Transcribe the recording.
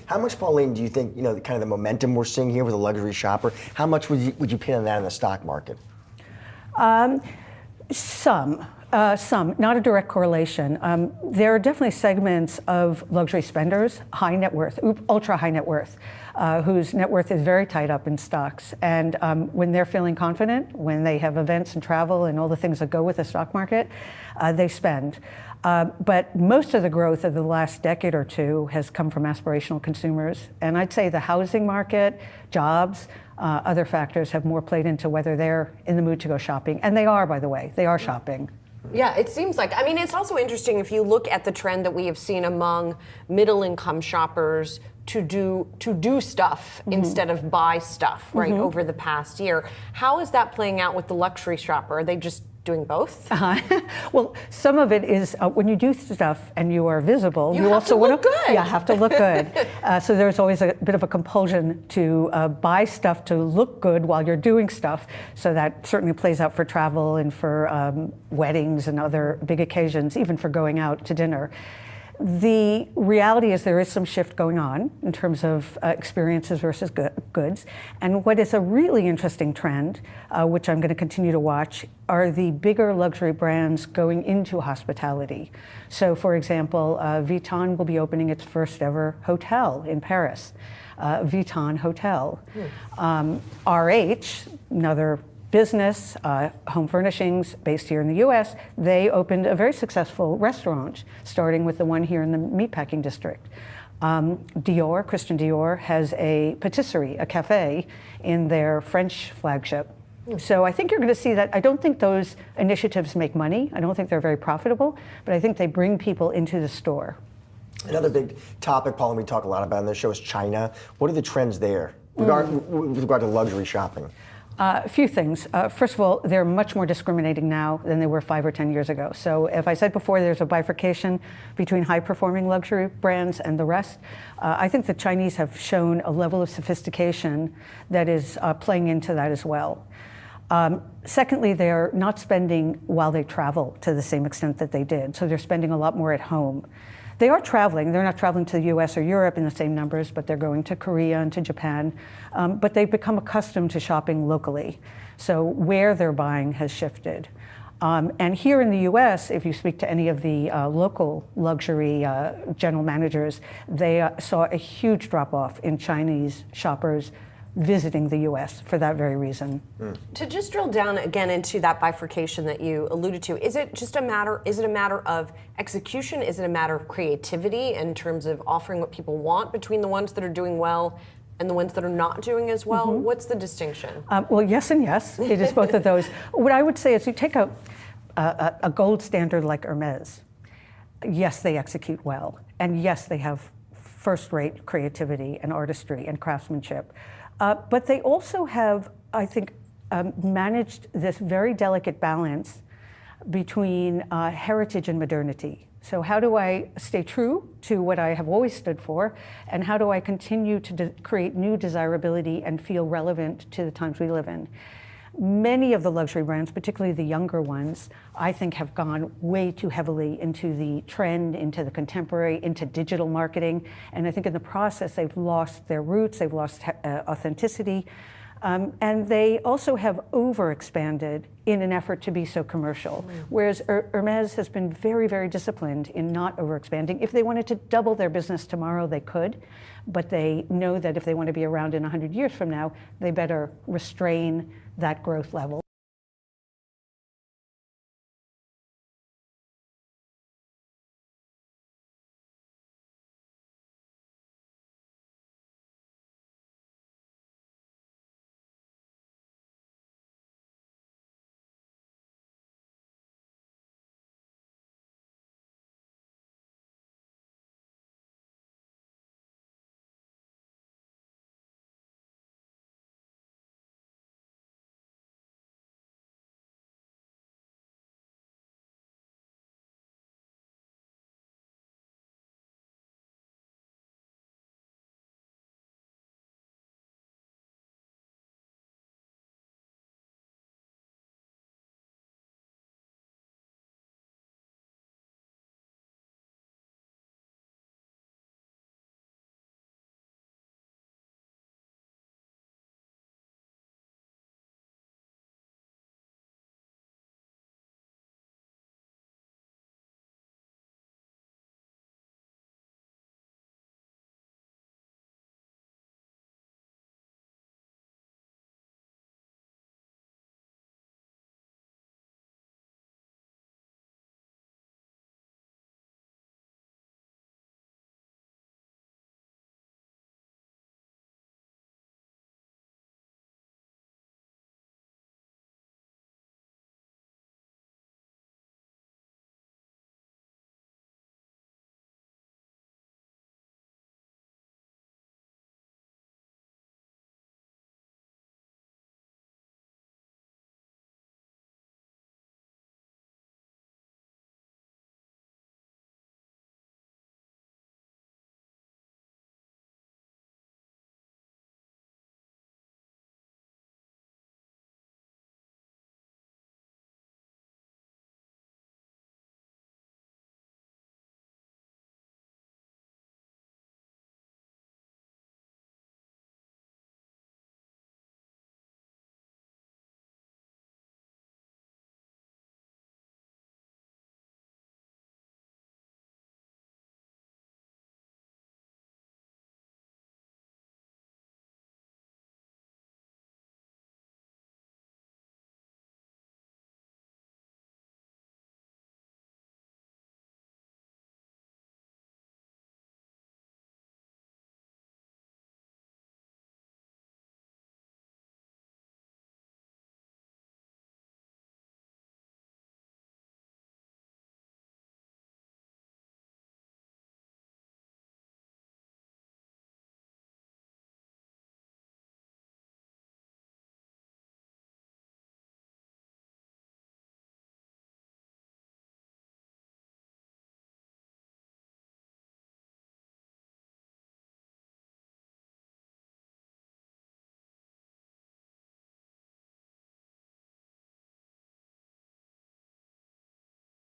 How much, Pauline, do you think, kind of the momentum we're seeing here with a luxury shopper, how much would you pin on that in the stock market? Some, not a direct correlation. There are definitely segments of luxury spenders, high net worth, ultra high net worth, whose net worth is very tied up in stocks. And when they're feeling confident, when they have events and travel and all the things that go with the stock market, they spend. But most of the growth of the last decade or two has come from aspirational consumers. And I'd say the housing market, jobs, other factors have more played into whether they're in the mood to go shopping. And they are, by the way, they are shopping. Yeah, it seems like. I mean, it's also interesting if you look at the trend that we have seen among middle-income shoppers to do stuff instead of buy stuff, right, over the past year. How is that playing out with the luxury shopper? Are they just doing both? Well, some of it is when you do stuff and you are visible, you also want to look good. Yeah, have to look good. So there's always a bit of a compulsion to buy stuff to look good while you're doing stuff. So that certainly plays out for travel and for weddings and other big occasions, even for going out to dinner. The reality is there is some shift going on in terms of experiences versus goods. And what is a really interesting trend, which I'm going to continue to watch, are the bigger luxury brands going into hospitality. So, for example, Vuitton will be opening its first ever hotel in Paris, Vuitton Hotel. RH, another business, home furnishings based here in the US, they opened a very successful restaurant, starting with the one here in the meatpacking district. Dior, Christian Dior, has a patisserie, a cafe, in their French flagship. So I think you're going to see that. I don't think those initiatives make money. I don't think they're very profitable, but I think they bring people into the store. Another big topic, Paul, and we talk a lot about in this show is China. What are the trends there with regard to luxury shopping? A few things. First of all, they're much more discriminating now than they were 5 or 10 years ago. So if I said before there's a bifurcation between high-performing luxury brands and the rest, I think the Chinese have shown a level of sophistication that is playing into that as well. Secondly, they're not spending while they travel to the same extent that they did. So they're spending a lot more at home. They are traveling. They're not traveling to the US or Europe in the same numbers, but they're going to Korea and to Japan. But they've become accustomed to shopping locally. So where they're buying has shifted. And here in the US, if you speak to any of the local luxury general managers, they saw a huge drop-off in Chinese shoppers visiting the US for that very reason. To just drill down again into that bifurcation that you alluded to, is it a matter of execution? Is it a matter of creativity in terms of offering what people want between the ones that are doing well and the ones that are not doing as well? What's the distinction? Well, yes and yes. It is both of those. What I would say is you take a gold standard like Hermes. Yes, they execute well. And yes, they have first-rate creativity and artistry and craftsmanship. But they also have, I think, managed this very delicate balance between heritage and modernity. So how do I stay true to what I have always stood for, and how do I continue to create new desirability and feel relevant to the times we live in? Many of the luxury brands, particularly the younger ones, I think have gone way too heavily into the trend, into the contemporary, into digital marketing. And I think in the process, they've lost their roots, they've lost authenticity. And they also have overexpanded in an effort to be so commercial. Whereas Hermes has been very, very disciplined in not overexpanding. If they wanted to double their business tomorrow, they could. But they know that if they want to be around in 100 years from now, they better restrain that growth level.